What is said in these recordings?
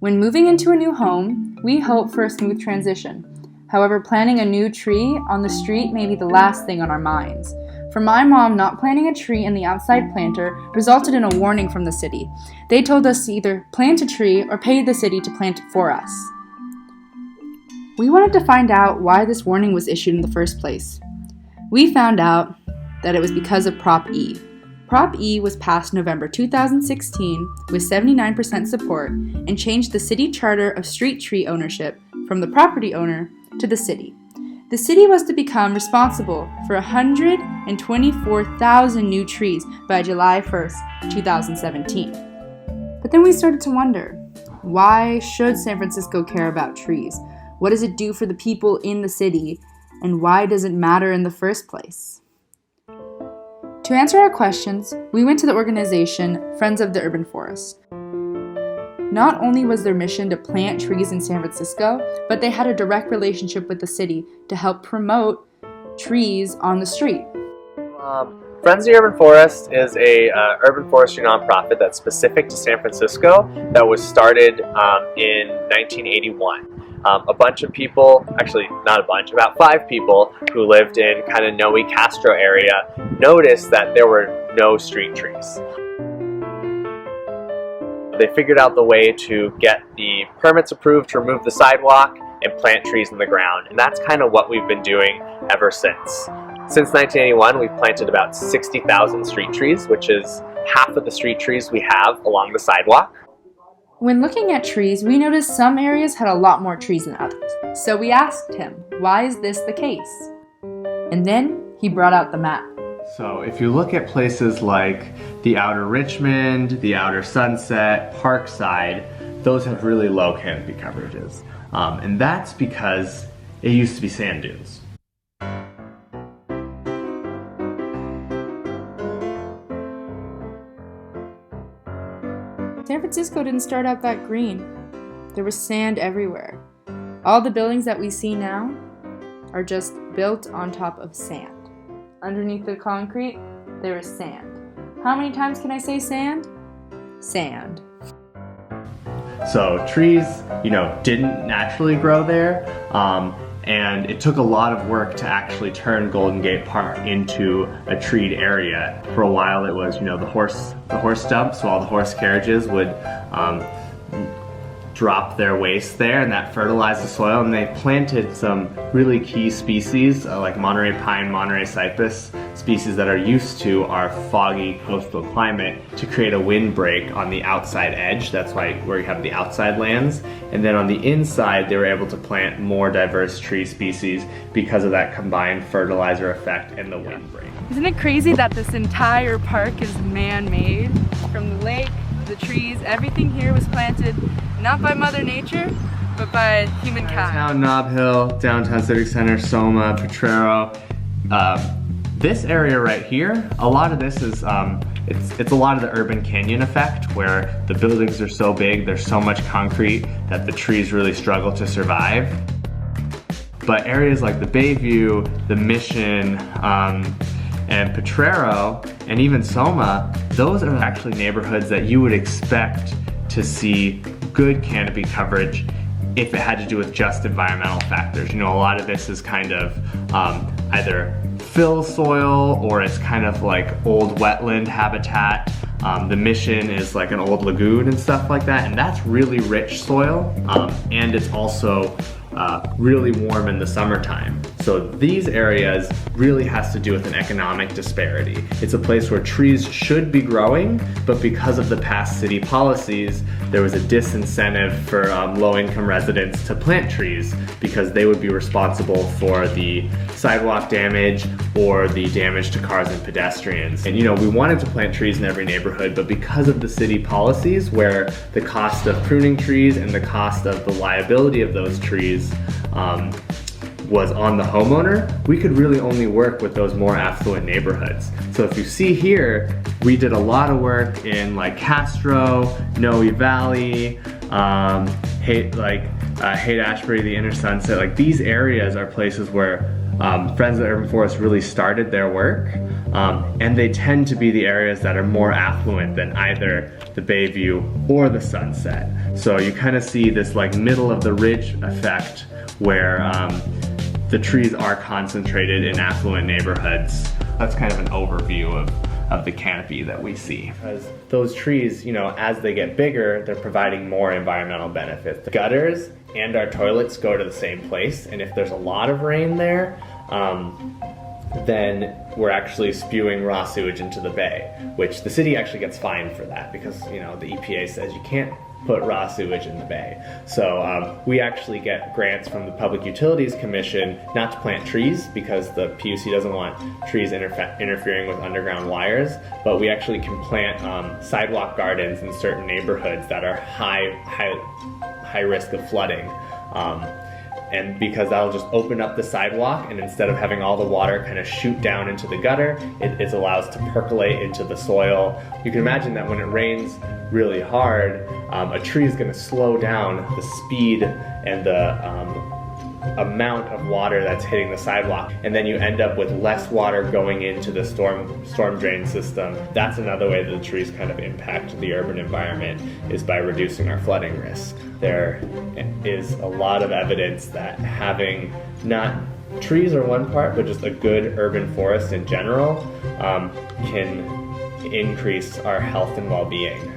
When moving into a new home, we hope for a smooth transition. However, planting a new tree on the street may be the last thing on our minds. For my mom, not planting a tree in the outside planter resulted in a warning from the city. They told us to either plant a tree or pay the city to plant it for us. We wanted to find out why this warning was issued in the first place. We found out that it was because of Prop E. Prop E was passed November 2016 with 79% support and changed the city charter of street tree ownership from the property owner to the city. The city was to become responsible for 124,000 new trees by July 1st, 2017. But then we started to wonder, why should San Francisco care about trees? What does it do for the people in the city? And why does it matter in the first place? To answer our questions, we went to the organization Friends of the Urban Forest. Not only was their mission to plant trees in San Francisco, but they had a direct relationship with the city to help promote trees on the street. Friends of the Urban Forest is a urban forestry nonprofit that's specific to San Francisco that was started in 1981. A bunch of people, actually not a bunch, about 5 people who lived in kind of Noe Castro area noticed that there were no street trees. They figured out the way to get the permits approved to remove the sidewalk and plant trees in the ground, and that's kind of what we've been doing ever since. Since 1981, we've planted about 60,000 street trees, which is half of the street trees we have along the sidewalk. When looking at trees, we noticed some areas had a lot more trees than others. So we asked him, why is this the case? And then he brought out the map. So if you look at places like the outer Richmond, the outer Sunset, Parkside, those have really low canopy coverages. And that's because it used to be sand dunes. San Francisco didn't start out that green. There was sand everywhere. All the buildings that we see now are just built on top of sand. Underneath the concrete, there is sand. How many times can I say sand? Sand. So trees, didn't naturally grow there, and it took a lot of work to actually turn Golden Gate Park into a treed area. For a while it was, the horse dump, so all the horse carriages would drop their waste there, and that fertilized the soil, and they planted some really key species like Monterey pine, Monterey cypress, species that are used to our foggy coastal climate to create a windbreak on the outside edge. That's why where you have the outside lands. And then on the inside, they were able to plant more diverse tree species because of that combined fertilizer effect and the windbreak. Isn't it crazy that this entire park is man-made? From the lake, the trees, everything here was planted not by Mother Nature, but by humankind. Downtown Nob Hill, downtown Civic Center, Soma, Potrero. This area right here, a lot of this is, it's a lot of the urban canyon effect where the buildings are so big, there's so much concrete that the trees really struggle to survive. But areas like the Bayview, the Mission, and Potrero, and even Soma, those are actually neighborhoods that you would expect to see good canopy coverage if it had to do with just environmental factors. A lot of this is kind of either fill soil or it's kind of like old wetland habitat. The Mission is like an old lagoon and stuff like that, and that's really rich soil, and it's also really warm in the summertime. So these areas really has to do with an economic disparity. It's a place where trees should be growing, but because of the past city policies, there was a disincentive for low-income residents to plant trees because they would be responsible for the sidewalk damage or the damage to cars and pedestrians. And we wanted to plant trees in every neighborhood, but because of the city policies where the cost of pruning trees and the cost of the liability of those trees was on the homeowner, we could really only work with those more affluent neighborhoods. So if you see here, we did a lot of work in like Castro, Noe Valley, Haight-Ashbury, the Inner Sunset. Like these areas are places where Friends of the Urban Forest really started their work. and they tend to be the areas that are more affluent than either the Bayview or the Sunset. So you kind of see this like middle of the ridge effect where the trees are concentrated in affluent neighborhoods. That's kind of an overview of the canopy that we see. Because those trees, you know, as they get bigger, they're providing more environmental benefits. The gutters and our toilets go to the same place, and if there's a lot of rain there, then we're actually spewing raw sewage into the bay, which the city actually gets fined for that because, you know, the EPA says you can't put raw sewage in the bay. So we actually get grants from the Public Utilities Commission not to plant trees because the PUC doesn't want trees interfering with underground wires, but we actually can plant sidewalk gardens in certain neighborhoods that are high risk of flooding. And because that'll just open up the sidewalk, and instead of having all the water kind of shoot down into the gutter, it allows to percolate into the soil. You can imagine that when it rains really hard, a tree is going to slow down the speed and the amount of water that's hitting the sidewalk, and then you end up with less water going into the storm drain system. That's another way that the trees kind of impact the urban environment, is by reducing our flooding risk. There is a lot of evidence that having not trees are one part, but just a good urban forest in general can increase our health and well-being.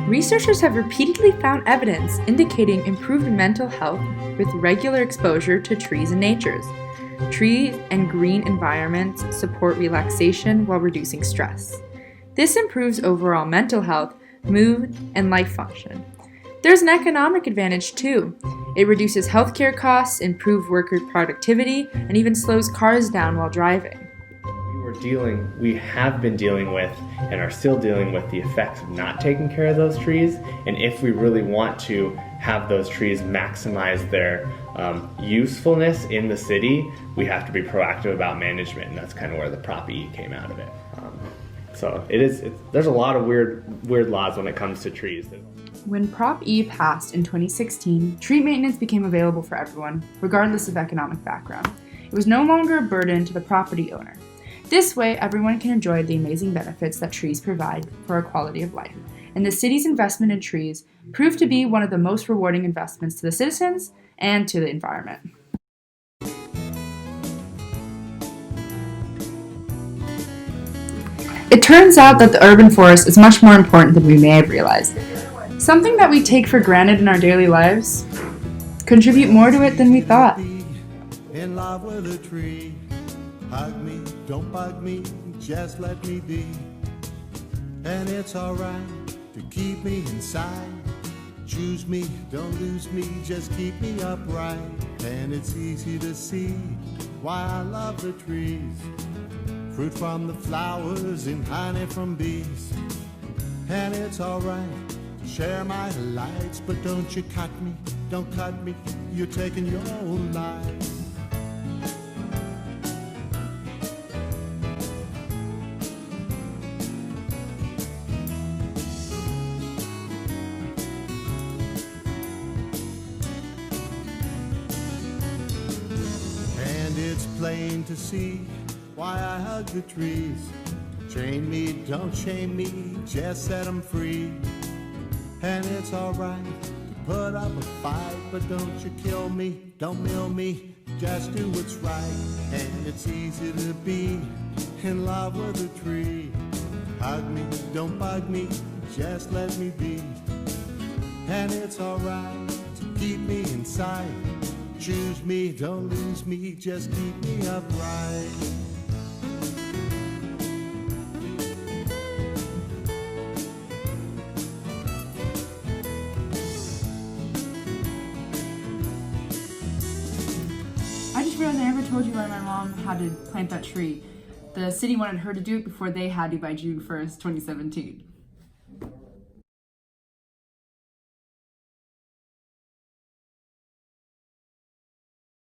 Researchers have repeatedly found evidence indicating improved mental health with regular exposure to trees and nature. Trees and green environments support relaxation while reducing stress. This improves overall mental health, mood, and life function. There's an economic advantage too. It reduces healthcare costs, improves worker productivity, and even slows cars down while driving. We have been dealing with and are still dealing with the effects of not taking care of those trees, and if we really want to have those trees maximize their usefulness in the city, we have to be proactive about management, and that's kind of where the Prop E came out of it. So there's a lot of weird laws when it comes to trees. When Prop E passed in 2016, tree maintenance became available for everyone, regardless of economic background. It was no longer a burden to the property owner. This way, everyone can enjoy the amazing benefits that trees provide for our quality of life. And the city's investment in trees proved to be one of the most rewarding investments to the citizens and to the environment. It turns out that the urban forest is much more important than we may have realized. Something that we take for granted in our daily lives contribute more to it than we thought. In love with a tree. Hug me, don't bug me, just let me be. And it's alright to keep me inside. Choose me, don't lose me, just keep me upright. And it's easy to see why I love the trees. Fruit from the flowers and honey from bees. And it's alright to share my lights, but don't you cut me, don't cut me, you're taking your own life. It's plain to see why I hug the trees. Chain me, don't shame me, just set them free. And it's alright to put up a fight, but don't you kill me, don't mill me, just do what's right. And it's easy to be in love with a tree. Hug me, don't bug me, just let me be. And it's alright to keep me inside. Choose me, don't lose me, just keep me upright. I just realized I never told you why my mom had to plant that tree. The city wanted her to do it before they had to by June 1st, 2017.